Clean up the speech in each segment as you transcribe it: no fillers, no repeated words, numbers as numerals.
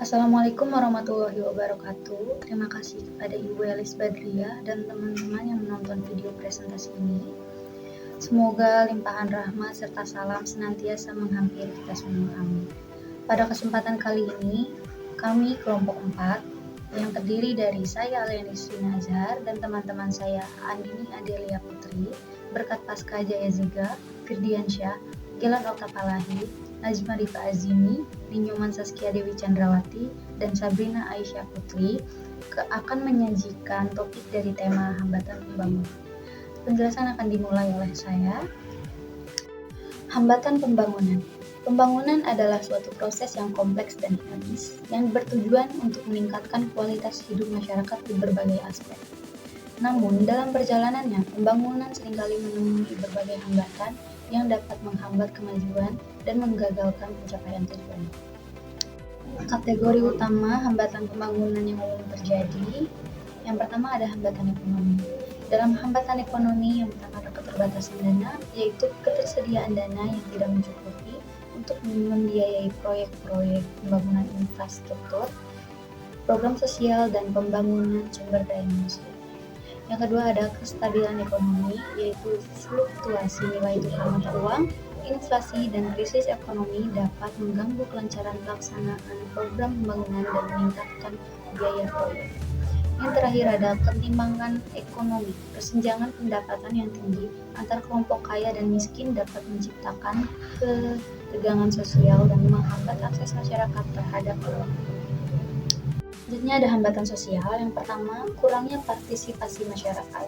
Assalamualaikum warahmatullahi wabarakatuh. Terima kasih kepada Ibu Elis Badriah dan teman-teman yang menonton video presentasi ini. Semoga limpahan rahmat serta salam senantiasa menghampiri kita semua. Amin. Pada kesempatan kali ini, kami kelompok 4 yang terdiri dari saya Aleni Nazar dan teman-teman saya Andini Adelia Putri, Berkat Pasca Jaya Ziga, Firdiansyah, Gilan Oktapalahi, Najma Diva Azimi, Ninyoman Saskia Dewi Chandrawati, dan Sabrina Aisyah Putri akan menyajikan topik dari tema hambatan pembangunan. Penjelasan akan dimulai oleh saya. Hambatan pembangunan. Pembangunan adalah suatu proses yang kompleks dan dinamis yang bertujuan untuk meningkatkan kualitas hidup masyarakat di berbagai aspek. Namun, dalam perjalanannya, pembangunan seringkali menemui berbagai hambatan yang dapat menghambat kemajuan dan menggagalkan pencapaian tujuan. Kategori utama hambatan pembangunan yang umum terjadi, yang pertama ada hambatan ekonomi. Dalam hambatan ekonomi, yang pertama ada keterbatasan dana, yaitu ketersediaan dana yang tidak mencukupi untuk membiayai proyek-proyek pembangunan infrastruktur, program sosial, dan pembangunan sumber daya manusia. Yang kedua ada kestabilan ekonomi, yaitu fluktuasi nilai tukar mata uang, inflasi, dan krisis ekonomi dapat mengganggu kelancaran pelaksanaan program pembangunan dan meningkatkan biaya proyek. Yang terakhir ada ketimpangan ekonomi. Kesenjangan pendapatan yang tinggi antar kelompok kaya dan miskin dapat menciptakan ketegangan sosial dan menghambat akses masyarakat terhadap uang. Selanjutnya ada hambatan sosial. Yang pertama, kurangnya partisipasi masyarakat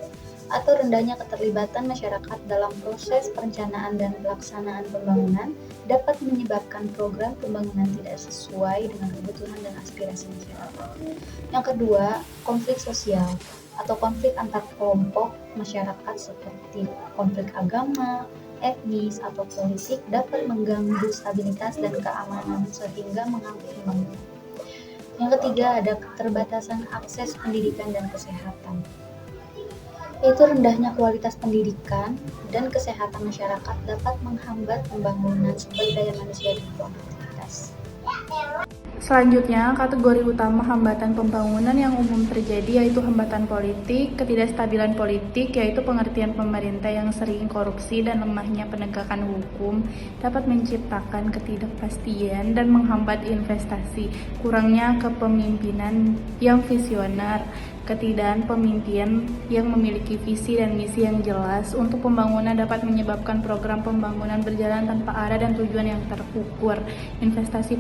atau rendahnya keterlibatan masyarakat dalam proses perencanaan dan pelaksanaan pembangunan dapat menyebabkan program pembangunan tidak sesuai dengan kebutuhan dan aspirasi masyarakat. Yang kedua, konflik sosial atau konflik antar kelompok masyarakat seperti konflik agama, etnis, atau politik dapat mengganggu stabilitas dan keamanan sehingga mengganggu pembangunan. Yang ketiga ada keterbatasan akses pendidikan dan kesehatan, yaitu rendahnya kualitas pendidikan dan kesehatan masyarakat dapat menghambat pembangunan sumber daya manusia dan produktivitas. Selanjutnya, kategori utama hambatan pembangunan yang umum terjadi yaitu hambatan politik, ketidakstabilan politik, yaitu pengertian pemerintah yang sering korupsi dan lemahnya penegakan hukum dapat menciptakan ketidakpastian dan menghambat investasi, kurangnya kepemimpinan yang visioner, ketidakan pemimpin yang memiliki visi dan misi yang jelas untuk pembangunan dapat menyebabkan program pembangunan berjalan tanpa arah dan tujuan yang terukur. Intervensi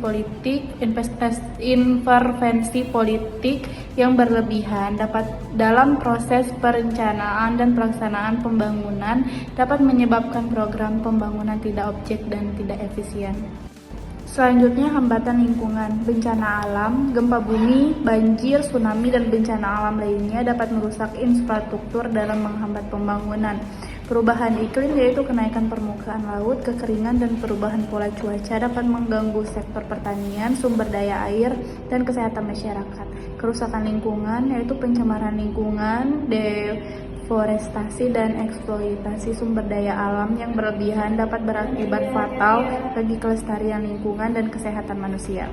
politik yang berlebihan dapat dalam proses perencanaan dan pelaksanaan pembangunan dapat menyebabkan program pembangunan tidak objek dan tidak efisien. Selanjutnya, hambatan lingkungan. Bencana alam, gempa bumi, banjir, tsunami, dan bencana alam lainnya dapat merusak infrastruktur dalam menghambat pembangunan. Perubahan iklim yaitu kenaikan permukaan laut, kekeringan, dan perubahan pola cuaca dapat mengganggu sektor pertanian, sumber daya air, dan kesehatan masyarakat. Kerusakan lingkungan yaitu pencemaran lingkungan, deforestasi, dan eksploitasi sumber daya alam yang berlebihan dapat berakibat fatal bagi kelestarian lingkungan dan kesehatan manusia.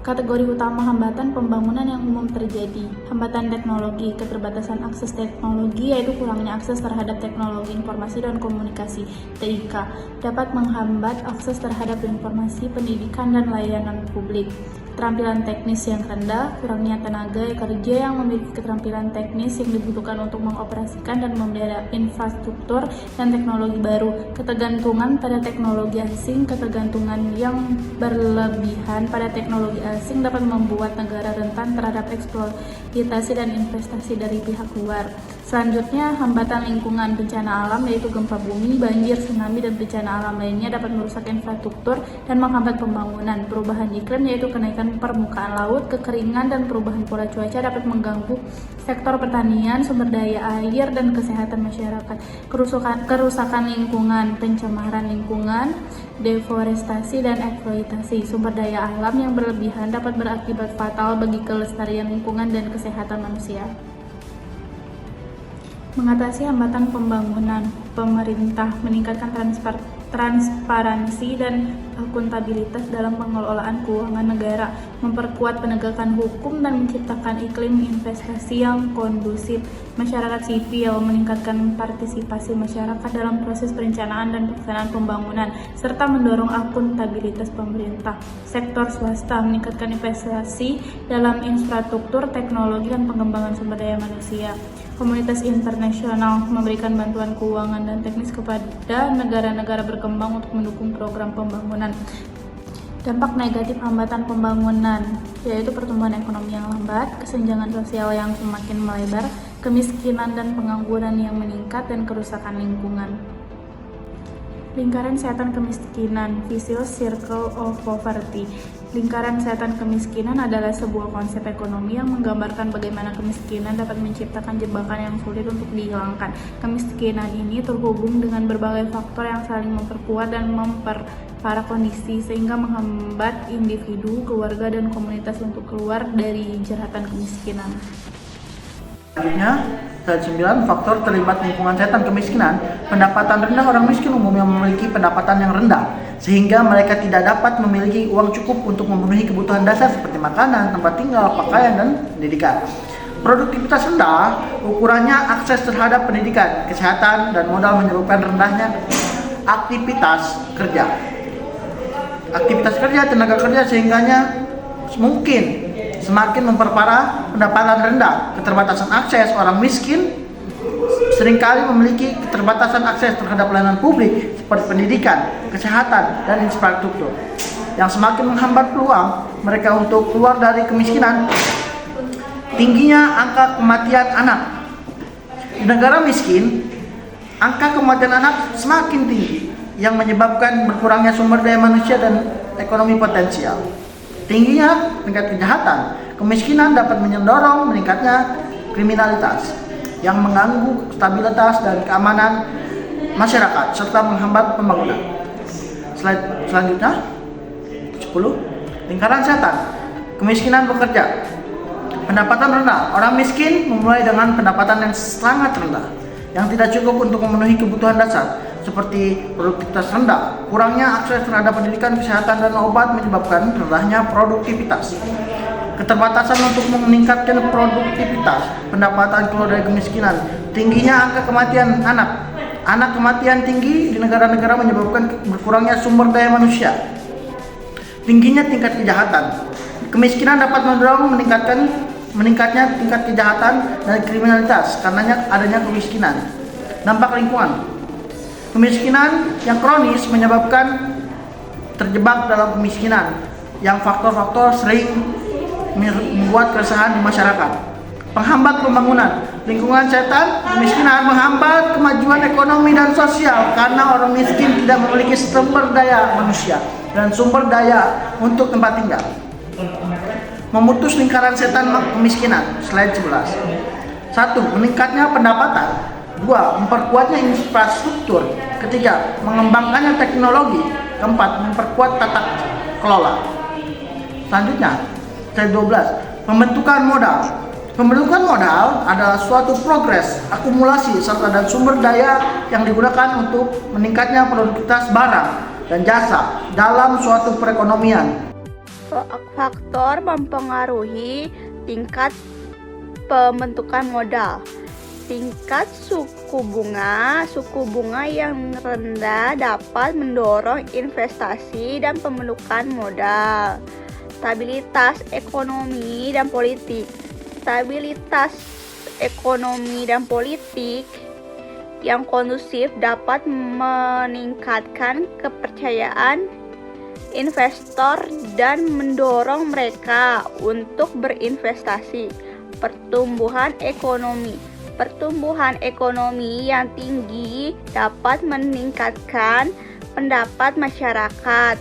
Kategori utama hambatan pembangunan yang umum terjadi. Hambatan teknologi, keterbatasan akses teknologi yaitu kurangnya akses terhadap teknologi informasi dan komunikasi (TIK) dapat menghambat akses terhadap informasi, pendidikan, dan layanan publik. Keterampilan teknis yang rendah, kurangnya tenaga kerja yang memiliki keterampilan teknis yang dibutuhkan untuk mengoperasikan dan memelihara infrastruktur dan teknologi baru. Ketergantungan pada teknologi asing, ketergantungan yang berlebihan pada teknologi asing dapat membuat negara rentan terhadap eksploitasi dan investasi dari pihak luar. Selanjutnya, hambatan lingkungan. Bencana alam yaitu gempa bumi, banjir, tsunami, dan bencana alam lainnya dapat merusak infrastruktur dan menghambat pembangunan. Perubahan iklim yaitu kenaikan permukaan laut, kekeringan, dan perubahan pola cuaca dapat mengganggu sektor pertanian, sumber daya air, dan kesehatan masyarakat. Kerusakan lingkungan, pencemaran lingkungan, deforestasi, dan eksploitasi sumber daya alam yang berlebihan dapat berakibat fatal bagi kelestarian lingkungan dan kesehatan manusia. Mengatasi hambatan pembangunan, pemerintah meningkatkan transparansi dan akuntabilitas dalam pengelolaan keuangan negara, memperkuat penegakan hukum dan menciptakan iklim investasi yang kondusif, masyarakat sipil, meningkatkan partisipasi masyarakat dalam proses perencanaan dan pelaksanaan pembangunan, serta mendorong akuntabilitas pemerintah. Sektor swasta meningkatkan investasi dalam infrastruktur, teknologi, dan pengembangan sumber daya manusia. Komunitas internasional memberikan bantuan keuangan dan teknis kepada negara-negara berkembang untuk mendukung program pembangunan. Dampak negatif hambatan pembangunan yaitu pertumbuhan ekonomi yang lambat, kesenjangan sosial yang semakin melebar, kemiskinan dan pengangguran yang meningkat, dan kerusakan lingkungan. Lingkaran setan kemiskinan, vicious circle of poverty. Lingkaran setan kemiskinan adalah sebuah konsep ekonomi yang menggambarkan bagaimana kemiskinan dapat menciptakan jebakan yang sulit untuk dihilangkan. Kemiskinan ini terhubung dengan berbagai faktor yang saling memperkuat dan memperparah kondisi, sehingga menghambat individu, keluarga, dan komunitas untuk keluar dari jeratan kemiskinan. Selanjutnya, slide 9, faktor terlibat lingkungan setan kemiskinan. Pendapatan rendah orang miskin umumnya memiliki pendapatan yang rendah, sehingga mereka tidak dapat memiliki uang cukup untuk memenuhi kebutuhan dasar seperti makanan, tempat tinggal, pakaian, dan pendidikan. Produktivitas rendah, ukurannya akses terhadap pendidikan, kesehatan, dan modal menyebabkan rendahnya aktivitas kerja. Aktivitas kerja, tenaga kerja, sehingganya mungkin semakin memperparah pendapatan rendah. Keterbatasan akses, orang miskin seringkali memiliki keterbatasan akses terhadap pelayanan publik seperti pendidikan, kesehatan, dan infrastruktur, yang semakin menghambat peluang mereka untuk keluar dari kemiskinan. Tingginya angka kematian anak. Di negara miskin, angka kematian anak semakin tinggi, yang menyebabkan berkurangnya sumber daya manusia dan ekonomi potensial. Tingginya tingkat kejahatan. Kemiskinan dapat mendorong meningkatnya kriminalitas yang mengganggu stabilitas dan keamanan masyarakat serta menghambat pembangunan. Slide selanjutnya 10. Lingkaran setan. Kemiskinan bekerja. Pendapatan rendah. Orang miskin memulai dengan pendapatan yang sangat rendah, yang tidak cukup untuk memenuhi kebutuhan dasar seperti produktivitas rendah. Kurangnya akses terhadap pendidikan, kesehatan, dan obat menyebabkan rendahnya produktivitas. Keterbatasan untuk meningkatkan produktivitas, pendapatan keluar dari kemiskinan. Tingginya angka kematian anak. Anak kematian tinggi di negara-negara menyebabkan berkurangnya sumber daya manusia. Tingginya tingkat kejahatan. Kemiskinan dapat mendorong meningkatnya tingkat kejahatan dan kriminalitas karenanya adanya kemiskinan. Dampak lingkungan. Kemiskinan yang kronis menyebabkan terjebak dalam kemiskinan, yang faktor-faktor sering membuat keresahan di masyarakat. Penghambat pembangunan. Lingkungan setan kemiskinan menghambat kemajuan ekonomi dan sosial karena orang miskin tidak memiliki sumber daya manusia dan sumber daya untuk tempat tinggal. Memutus lingkaran setan kemiskinan. Slide 11. 1. Meningkatnya pendapatan. 2. Memperkuatnya infrastruktur. 3. Mengembangkannya teknologi. 4. Memperkuat tata kelola. Selanjutnya, slide 12. Pembentukan modal. Pembentukan modal adalah suatu progres, akumulasi, serta dan sumber daya yang digunakan untuk meningkatnya produktivitas barang dan jasa dalam suatu perekonomian. Faktor mempengaruhi tingkat pembentukan modal. Tingkat suku bunga yang rendah dapat mendorong investasi dan pembentukan modal. Stabilitas ekonomi dan politik. Stabilitas ekonomi dan politik yang kondusif dapat meningkatkan kepercayaan investor dan mendorong mereka untuk berinvestasi. Pertumbuhan ekonomi. Pertumbuhan ekonomi yang tinggi dapat meningkatkan pendapat masyarakat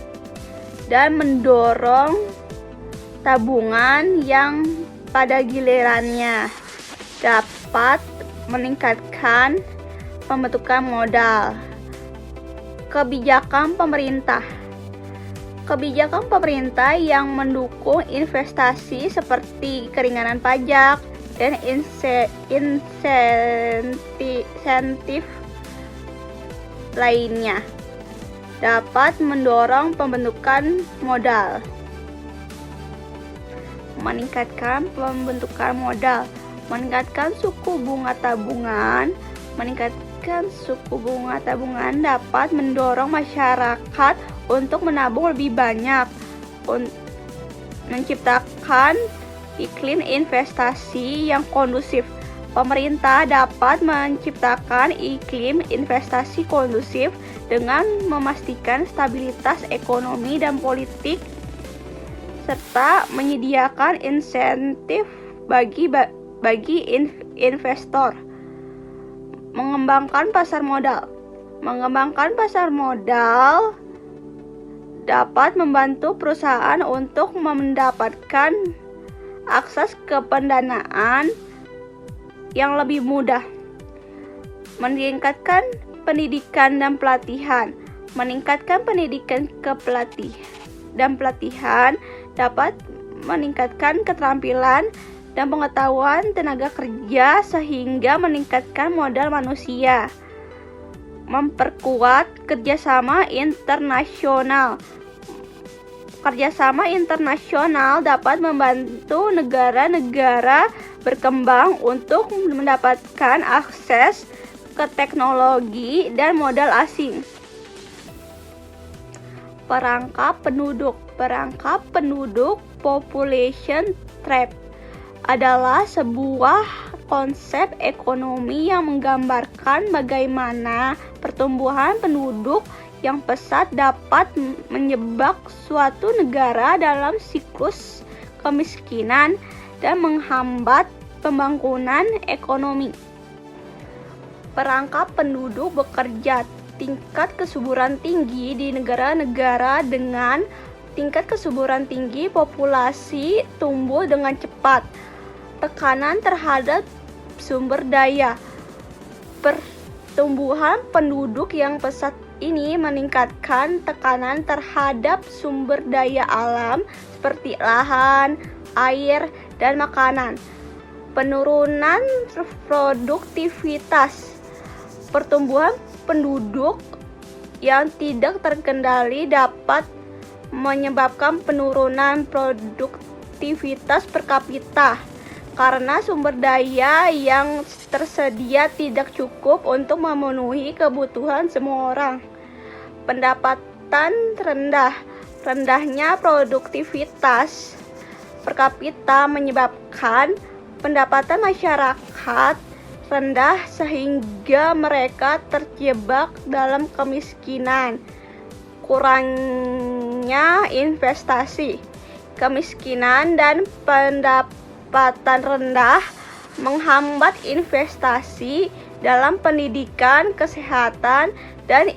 dan mendorong tabungan yang pada gilirannya dapat meningkatkan pembentukan modal. Kebijakan pemerintah. Kebijakan pemerintah yang mendukung investasi seperti keringanan pajak dan insentif lainnya dapat mendorong pembentukan modal. Meningkatkan pembentukan modal, meningkatkan suku bunga tabungan. Meningkatkan suku bunga tabungan dapat mendorong masyarakat untuk menabung lebih banyak, menciptakan iklim investasi yang kondusif. Pemerintah dapat menciptakan iklim investasi kondusif dengan memastikan stabilitas ekonomi dan politik serta menyediakan insentif bagi investor. Mengembangkan pasar modal. Mengembangkan pasar modal dapat membantu perusahaan untuk mendapatkan akses ke pendanaan yang lebih mudah. Meningkatkan pendidikan dan pelatihan. Meningkatkan pendidikan dan pelatihan dapat meningkatkan keterampilan dan pengetahuan tenaga kerja sehingga meningkatkan modal manusia. Memperkuat kerjasama internasional. Kerjasama internasional dapat membantu negara-negara berkembang untuk mendapatkan akses ke teknologi dan modal asing. Perangkap penduduk. Perangkap penduduk population trap adalah sebuah konsep ekonomi yang menggambarkan bagaimana pertumbuhan penduduk yang pesat dapat menyebak suatu negara dalam siklus kemiskinan dan menghambat pembangunan ekonomi. Perangkap penduduk bekerja. Tingkat kesuburan tinggi di negara-negara dengan tingkat kesuburan tinggi populasi tumbuh dengan cepat. Tekanan terhadap sumber daya. Pertumbuhan penduduk yang pesat ini meningkatkan tekanan terhadap sumber daya alam seperti lahan, air, dan makanan. Penurunan produktivitas. Pertumbuhan penduduk yang tidak terkendali dapat menyebabkan penurunan produktivitas per kapita karena sumber daya yang tersedia tidak cukup untuk memenuhi kebutuhan semua orang. Pendapatan rendah. Rendahnya produktivitas per kapita menyebabkan pendapatan masyarakat rendah sehingga mereka terjebak dalam kemiskinan. Kurangnya investasi. Kemiskinan dan pendapatan rendah menghambat investasi dalam pendidikan, kesehatan, dan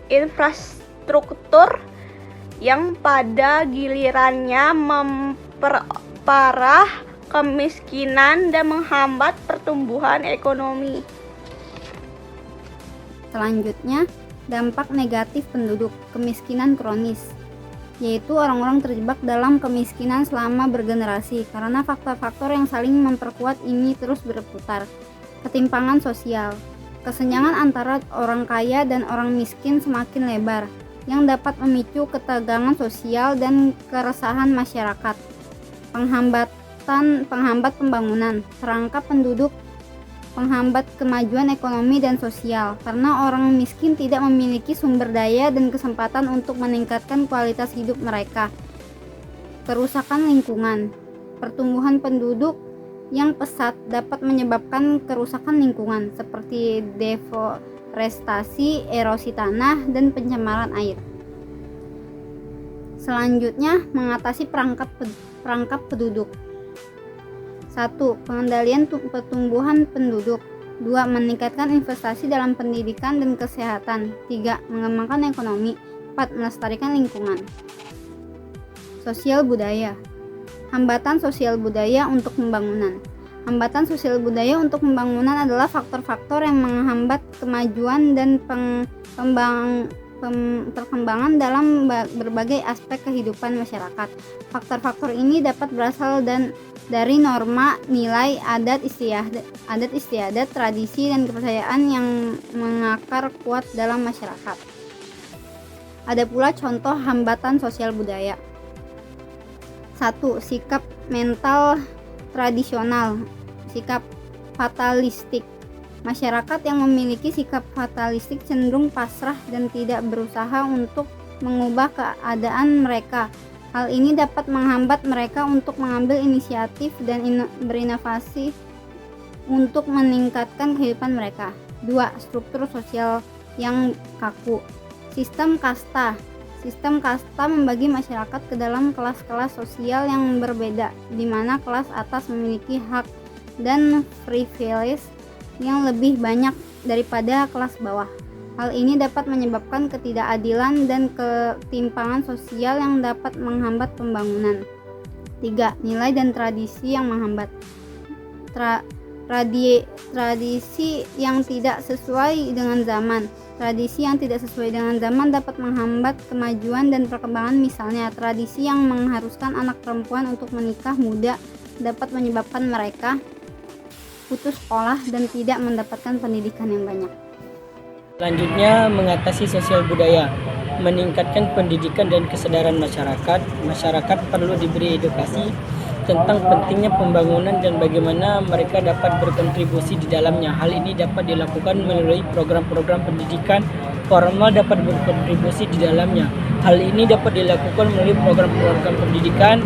infrastruktur yang pada gilirannya memperparah kemiskinan dan menghambat pertumbuhan ekonomi. Selanjutnya, dampak negatif penduduk, kemiskinan kronis, yaitu orang-orang terjebak dalam kemiskinan selama bergenerasi karena faktor-faktor yang saling memperkuat ini terus berputar. Ketimpangan sosial, kesenjangan antara orang kaya dan orang miskin semakin lebar, yang dapat memicu ketegangan sosial dan keresahan masyarakat. Penghambat pembangunan, perangkap penduduk penghambat kemajuan ekonomi dan sosial karena orang miskin tidak memiliki sumber daya dan kesempatan untuk meningkatkan kualitas hidup mereka. Kerusakan lingkungan, pertumbuhan penduduk yang pesat dapat menyebabkan kerusakan lingkungan seperti deforestasi, erosi tanah, dan pencemaran air. Selanjutnya, mengatasi perangkap penduduk. 1. Pengendalian pertumbuhan penduduk. 2. Meningkatkan investasi dalam pendidikan dan kesehatan. 3. Mengembangkan ekonomi. 4. Melestarikan lingkungan. Sosial budaya. Hambatan sosial budaya untuk pembangunan. Hambatan sosial budaya untuk pembangunan adalah faktor-faktor yang menghambat kemajuan dan perkembangan dalam berbagai aspek kehidupan masyarakat. Faktor-faktor ini dapat berasal dari norma, nilai, adat istiadat, tradisi, dan kepercayaan yang mengakar kuat dalam masyarakat. Ada pula contoh hambatan sosial budaya. 1. Sikap mental tradisional, sikap fatalistik. Masyarakat yang memiliki sikap fatalistik cenderung pasrah dan tidak berusaha untuk mengubah keadaan mereka. Hal ini dapat menghambat mereka untuk mengambil inisiatif dan berinovasi untuk meningkatkan kehidupan mereka. 2. Struktur sosial yang kaku. Sistem kasta. Sistem kasta membagi masyarakat ke dalam kelas-kelas sosial yang berbeda, di mana kelas atas memiliki hak dan privilege yang lebih banyak daripada kelas bawah. Hal ini dapat menyebabkan ketidakadilan dan ketimpangan sosial yang dapat menghambat pembangunan. 3. Nilai dan tradisi yang menghambat. Tradisi yang tidak sesuai dengan zaman. Tradisi yang tidak sesuai dengan zaman dapat menghambat kemajuan dan perkembangan. Misalnya, tradisi yang mengharuskan anak perempuan untuk menikah muda dapat menyebabkan mereka putus sekolah dan tidak mendapatkan pendidikan yang banyak. Selanjutnya, mengatasi sosial budaya. Meningkatkan pendidikan dan kesadaran masyarakat. Masyarakat perlu diberi edukasi tentang pentingnya pembangunan dan bagaimana mereka dapat berkontribusi di dalamnya. Hal ini dapat dilakukan melalui program-program pendidikan formal dapat berkontribusi di dalamnya. Hal ini dapat dilakukan melalui program-program pendidikan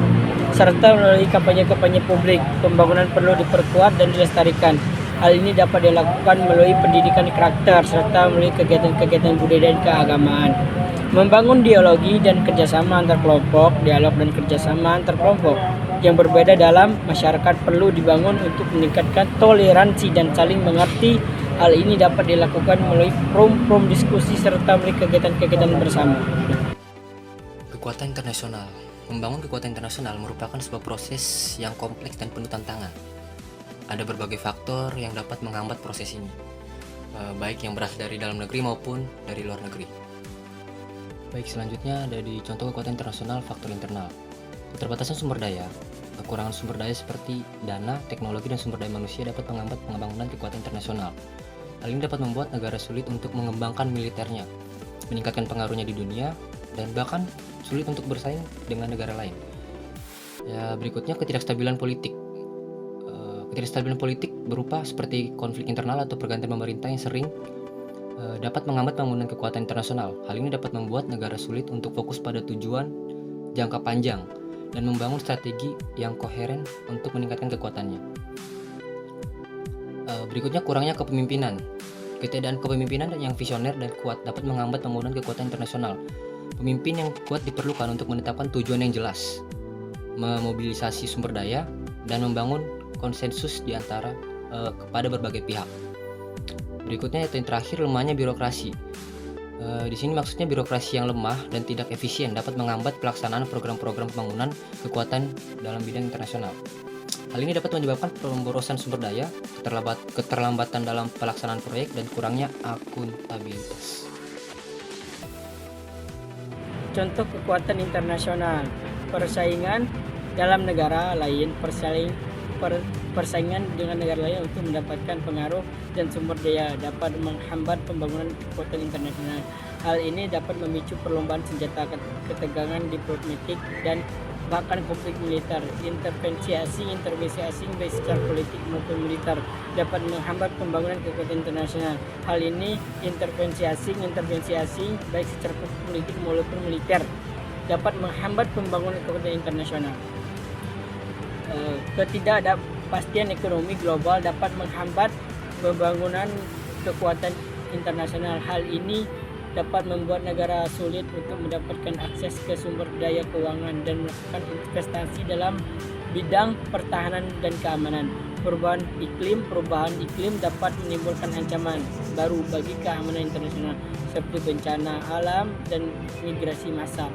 serta melalui kampanye-kampanye publik. Pembangunan perlu diperkuat dan dilestarikan. Hal ini dapat dilakukan melalui pendidikan karakter serta melalui kegiatan-kegiatan budaya dan keagamaan. Membangun dialogi dan kerjasama antar kelompok. Dialog dan kerjasama antar kelompok yang berbeda dalam masyarakat perlu dibangun untuk meningkatkan toleransi dan saling mengerti. Hal ini dapat dilakukan melalui forum diskusi serta melalui kegiatan-kegiatan bersama. Kekuatan internasional. Membangun kekuatan internasional merupakan sebuah proses yang kompleks dan penuh tantangan. Ada berbagai faktor yang dapat menghambat proses ini, baik yang berasal dari dalam negeri maupun dari luar negeri. Baik, selanjutnya ada di contoh kekuatan internasional faktor internal. Keterbatasan sumber daya. Kekurangan sumber daya seperti dana, teknologi, dan sumber daya manusia dapat menghambat pengembangan kekuatan internasional. Hal ini dapat membuat negara sulit untuk mengembangkan militernya, meningkatkan pengaruhnya di dunia, dan bahkan sulit untuk bersaing dengan negara lain. Berikutnya, ketidakstabilan politik. Ketidakstabilan politik berupa seperti konflik internal atau pergantian pemerintah yang sering dapat menghambat pembangunan kekuatan internasional. Hal ini dapat membuat negara sulit untuk fokus pada tujuan jangka panjang dan membangun strategi yang koheren untuk meningkatkan kekuatannya. Berikutnya, kurangnya kepemimpinan. Ketiadaan kepemimpinan yang visioner dan kuat dapat menghambat pembangunan kekuatan internasional. Pemimpin yang kuat diperlukan untuk menetapkan tujuan yang jelas, memobilisasi sumber daya, dan membangun konsensus di antara kepada berbagai pihak. Berikutnya, yang terakhir, lemahnya birokrasi. Di sini maksudnya birokrasi yang lemah dan tidak efisien dapat menghambat pelaksanaan program-program pembangunan kekuatan dalam bidang internasional. Hal ini dapat menyebabkan pemborosan sumber daya, keterlambatan dalam pelaksanaan proyek, dan kurangnya akuntabilitas. Contoh kekuatan internasional. Persaingan dalam negara lain, persaingan dengan negara lain untuk mendapatkan pengaruh dan sumber daya dapat menghambat pembangunan kekuatan internasional. Hal ini dapat memicu perlombaan senjata, ketegangan diplomatik, dan bahkan konflik militer. Intervensi asing baik secara politik maupun militer dapat menghambat pembangunan kekuatan internasional. Hal ini intervensi asing baik secara politik maupun militer dapat menghambat pembangunan kekuatan internasional. Ketidakpastian ekonomi global dapat menghambat pembangunan kekuatan internasional. Hal ini dapat membuat negara sulit untuk mendapatkan akses ke sumber daya keuangan dan melakukan investasi dalam bidang pertahanan dan keamanan. Perubahan iklim dapat menimbulkan ancaman baru bagi keamanan internasional seperti bencana alam dan migrasi massal.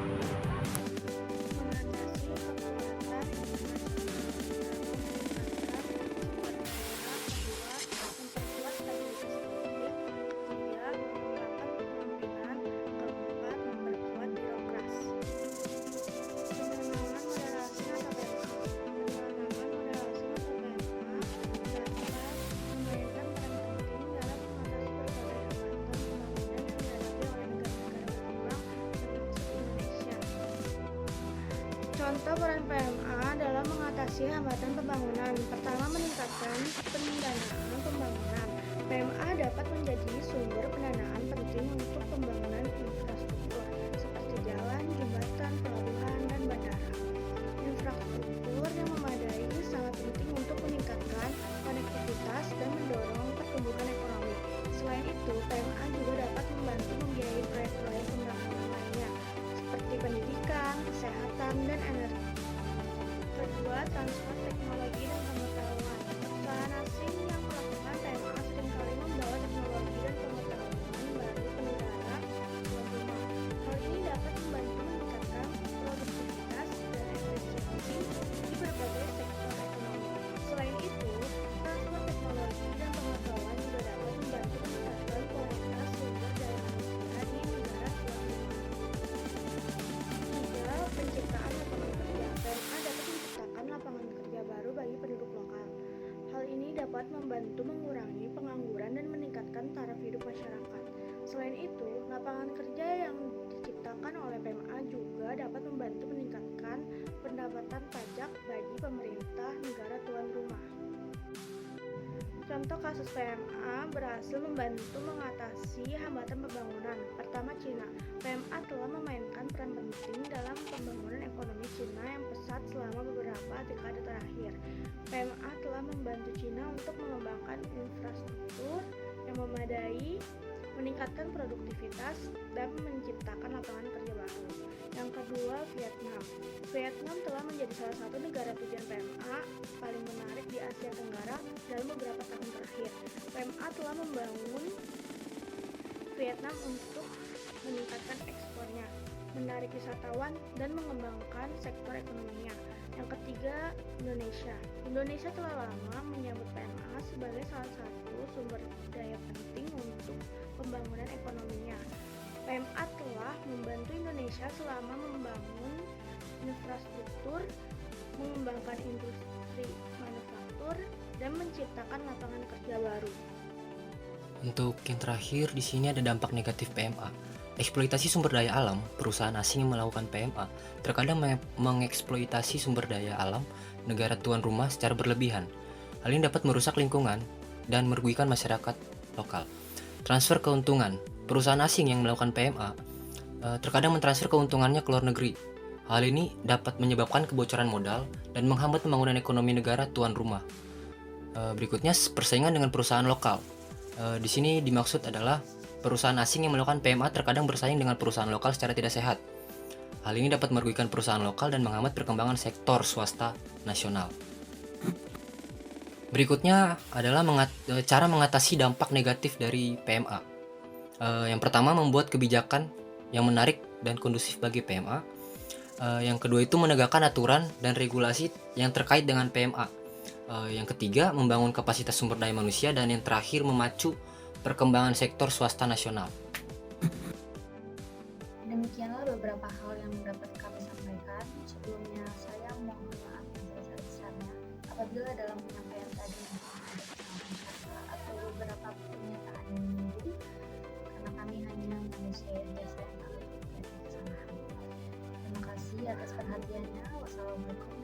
Contoh peran PMA dalam mengatasi hambatan pembangunan. Pertama, meningkatkan pendanaan pembangunan. PMA dapat menjadi sumber pendanaan penting untuk pembangunan infrastruktur seperti jalan, jembatan, pelabuhan, dan bandara. Infrastruktur yang memadai sangat penting untuk meningkatkan konektivitas dan mendorong pertumbuhan ekonomi. Selain itu, PMA juga dapat membantu membiayai proyek-proyek pembangunan lainnya seperti pendidikan, kesehatan, dan energi. Kedua, transfer teknologi dan pengetahuan. Perusahaan asing yang melakukan PMA seringkali membawa teknologi dan pengetahuan baru ke negara tuan rumah. Hal ini dapat membantu meningkatkan produktivitas dan efisiensi di berbagai sektor ekonomi. Selain itu, transfer teknologi dan pengetahuan juga dapat membantu meningkatkan kualitas sumber daya manusia di negara tuan rumah. Tiga, penciptaan lapangan kerja. PMA dapat menciptakan lapangan kerja baru bagi penduduk lokal. Hal ini dapat membantu mengurangi pengangguran dan meningkatkan taraf hidup masyarakat. Selain itu, lapangan kerja yang diciptakan oleh PMA juga dapat membantu meningkatkan pendapatan pajak bagi pemerintah negara tuan rumah. Contoh kasus PMA berhasil membantu mengatasi hambatan pembangunan. Pertama, Cina. PMA telah memainkan peran penting dalam pembangunan ekonomi Cina yang pesat selama beberapa dekade terakhir. PMA telah membantu Cina untuk mengembangkan infrastruktur yang memadai, meningkatkan produktivitas, dan menciptakan lapangan kerja baru. Yang kedua, Vietnam. Vietnam telah menjadi salah satu negara tujuan PMA paling menarik di Asia Tenggara dalam beberapa tahun terakhir. PMA telah membangun Vietnam untuk meningkatkan ekspornya, menarik wisatawan, dan mengembangkan sektor ekonominya. Yang ketiga, Indonesia. Indonesia telah lama menyambut PMA sebagai salah satu sumber daya penting untuk pembangunan ekonominya. PMA telah membantu Indonesia selama membangun infrastruktur, mengembangkan industri manufaktur, dan menciptakan lapangan kerja baru. Untuk yang terakhir, di sini ada dampak negatif PMA. Eksploitasi sumber daya alam. Perusahaan asing yang melakukan PMA terkadang mengeksploitasi sumber daya alam negara tuan rumah secara berlebihan. Hal ini dapat merusak lingkungan dan merugikan masyarakat lokal. Transfer keuntungan. Perusahaan asing yang melakukan PMA terkadang mentransfer keuntungannya ke luar negeri. Hal ini dapat menyebabkan kebocoran modal dan menghambat pembangunan ekonomi negara tuan rumah. Berikutnya, persaingan dengan perusahaan lokal. Di sini dimaksud adalah perusahaan asing yang melakukan PMA terkadang bersaing dengan perusahaan lokal secara tidak sehat. Hal ini dapat merugikan perusahaan lokal dan menghambat perkembangan sektor swasta nasional. Berikutnya adalah cara mengatasi dampak negatif dari PMA. Yang pertama, membuat kebijakan yang menarik dan kondusif bagi PMA. Yang kedua itu menegakkan aturan dan regulasi yang terkait dengan PMA. Yang ketiga, membangun kapasitas sumber daya manusia, dan yang terakhir, memacu perkembangan sektor swasta nasional. Demikianlah beberapa hal yang dapat kami sampaikan. Sebelumnya, saya mohon maaf yang sebesar-besarnya apabila dalam penyampaian tadi ada kesalahan kata atau beberapa pernyataan yang menyinggung, karena kami hanya manusia biasa yang takut terjadi kesalahan. Terima kasih atas perhatiannya. Wassalamualaikum